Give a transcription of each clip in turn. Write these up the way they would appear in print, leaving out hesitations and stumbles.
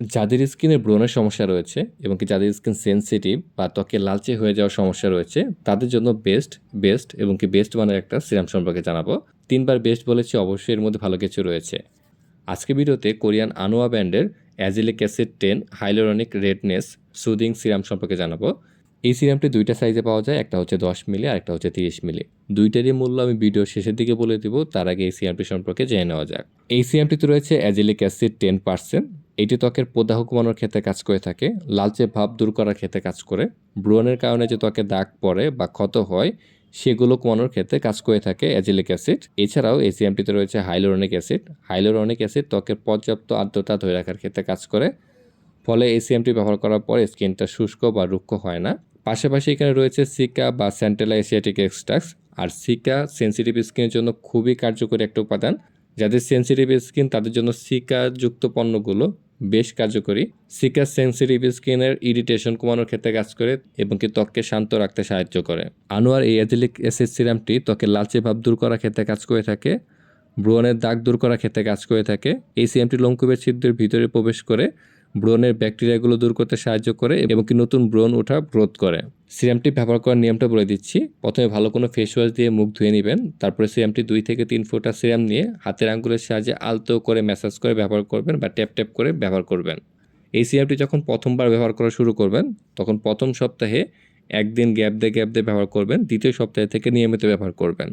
যাদের স্কিনে ব্রণের সমস্যা রয়েছে এবং কি যাদের স্কিন সেনসিটিভ বা ত্বকে লালচে হয়ে যাওয়ার সমস্যা রয়েছে তাদের জন্য বেস্ট এবং কি বেস্ট মানের একটা সিরাম সম্পর্কে জানাবো। 3বার বেস্ট বলেছি, অবশ্যই এর মধ্যে ভালো কিছু রয়েছে। আজকে ভিডিওতে কোরিয়ান আনোয়া ব্র্যান্ডের azelaic acid 10 hyaluronic redness soothing serum সম্পর্কে জানাবো। এই সিরামটি দুইটা সাইজে পাওয়া যায়, একটা হচ্ছে 10 মিলি আর একটা হচ্ছে 30 মিলি। দুইটারই মূল্য আমি ভিডিওর শেষের দিকে বলে দিব, তার আগে এই সিরামটি সম্পর্কে জেনে নেওয়া যাক। এই সিরামটিতে রয়েছে অ্যাজিলিক অ্যাসিড 10%। এটি ত্বকের প্রদাহ কমানোর ক্ষেত্রে কাজ করে থাকে, লালচে ভাব দূর করার ক্ষেত্রে কাজ করে, ব্রণের কারণে যে ত্বকে দাগ পড়ে বা ক্ষত হয় সেগুলো কমানোর ক্ষেত্রে কাজ করে থাকে অ্যাজিলিক অ্যাসিড। এছাড়াও এই সিরামটিতে রয়েছে হাইলোরনিক অ্যাসিড ত্বকের পর্যাপ্ত আর্দ্রতা ধরে রাখার ক্ষেত্রে কাজ করে, ফলে এই সিরামটি ব্যবহার করার পর স্কিনটা শুষ্ক বা রুক্ষ হয় না। পাশাপাশি এখানে রয়েছে সিকা বা স্যান্টেলা এশিয়াটিক এক্সট্রাক্টস। আর সিকা সেনসিটিভ স্কিনের জন্য খুবই কার্যকরী একটা উপাদান। যাদের সেনসিটিভ স্কিন তাদের জন্য সিকা যুক্ত পণ্যগুলো বেশ কার্যকরী। সিকা সেনসিটিভ স্কিনের ইরিটেশন কমানোর ক্ষেত্রে কাজ করে এবং কি ত্বককে শান্ত রাখতে সাহায্য করে। আনোয়ার এই অ্যাজিলিক অ্যাসিড সিরামটি ত্বকের লালচে ভাব দূর করার ক্ষেত্রে কাজ করে থাকে, ব্রণের দাগ দূর করার ক্ষেত্রে কাজ করে থাকে। এই সিরামটি লোমকূপের ছিদ্রের ভিতরে প্রবেশ করে ব্রণের ব্যাকটেরিয়াগুলো দূর করতে সাহায্য করে এবং কি নতুন ব্রণ ওঠা রোধ করে। সিরামটি ব্যবহার করার নিয়মটা বলে দিচ্ছি। প্রথমে ভালো কোনো ফেস ওয়াশ দিয়ে মুখ ধুয়ে নেবেন। তারপরে সিরামটি 2 থেকে 3 ফোঁটা সিরাম নিয়ে হাতের আঙ্গুলের সাহায্যে আলতো করে ম্যাসাজ করে ব্যবহার করবেন বা ট্যাপ করে ব্যবহার করবেন। এই সিরামটি যখন প্রথমবার ব্যবহার করা শুরু করবেন তখন প্রথম সপ্তাহে একদিন গ্যাপ দিয়ে ব্যবহার করবেন, দ্বিতীয় সপ্তাহে থেকে নিয়মিত ব্যবহার করবেন।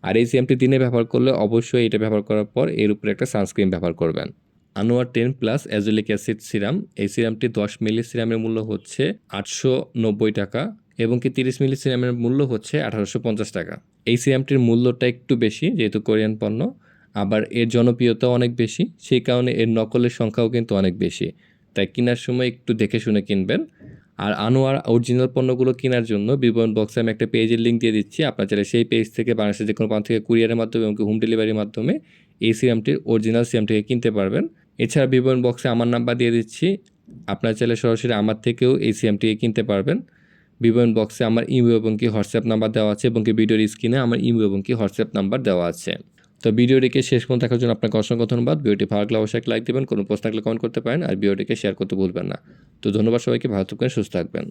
আর এই সিরামটি দিনে ব্যবহার করলে অবশ্যই এটা ব্যবহার করার পর এর উপরে একটা সানস্ক্রিন ব্যবহার করবেন। আনোয়ার 10+ অ্যাজোলিক অ্যাসিড সিরাম, এই সিরামটি 10 মিলি সিরামের মূল্য হচ্ছে 890 টাকা এবং কি 30 মিলি সিরামের মূল্য হচ্ছে 1850 টাকা। এই সিরামটির মূল্যটা একটু বেশি যেহেতু কোরিয়ান পণ্য, আবার এর জনপ্রিয়তাও অনেক বেশি, সেই কারণে এর নকলের সংখ্যাও কিন্তু অনেক বেশি। তাই কেনার সময় একটু দেখে শুনে কিনবেন। আর আনোয়ার অরিজিনাল পণ্যগুলো কেনার জন্য বিবরণ বক্সে আমি একটা পেজের লিঙ্ক দিয়ে দিচ্ছি, আপনার চাইলে সেই পেজ থেকে বাংলাদেশের যে কোনো প্রান্ত থেকে কুরিয়ারের মাধ্যমে এবং হোম ডেলিভারির মাধ্যমে এই সিরামটির অরিজিনাল সিরামটিকে কিনতে পারবেন। এছাড়া বিবরণ বক্সে আমার নাম্বার দিয়ে দিচ্ছি, আপনার চাইলে সরাসরি আমার থেকেও এই সিরামটিকে কিনতে পারবেন। বিবরণ বক্সে আমার ইমেল এবং কি হোয়াটসঅ্যাপ নাম্বার দেওয়া আছে এবং কি ভিডিওর স্ক্রিনে আমার ইমেল এবং কি হোয়াটসঅ্যাপ নাম্বার দেওয়া আছে। তো ভিডিওটিকে শেষ পর্যন্ত দেখার জন্য আপনাকে অসংখ্য ধন্যবাদ। ভিডিওটি ভালো লাগলে অবশ্যই লাইক দেবেন, কোনো প্রশ্ন থাকলে কমেন্ট করতে পারেন আর ভিডিওটিকে শেয়ার করতে ভুলবেন না। তো ধন্যবাদ সবাইকে, ভালো থাকবেন, সুস্থ থাকবেন।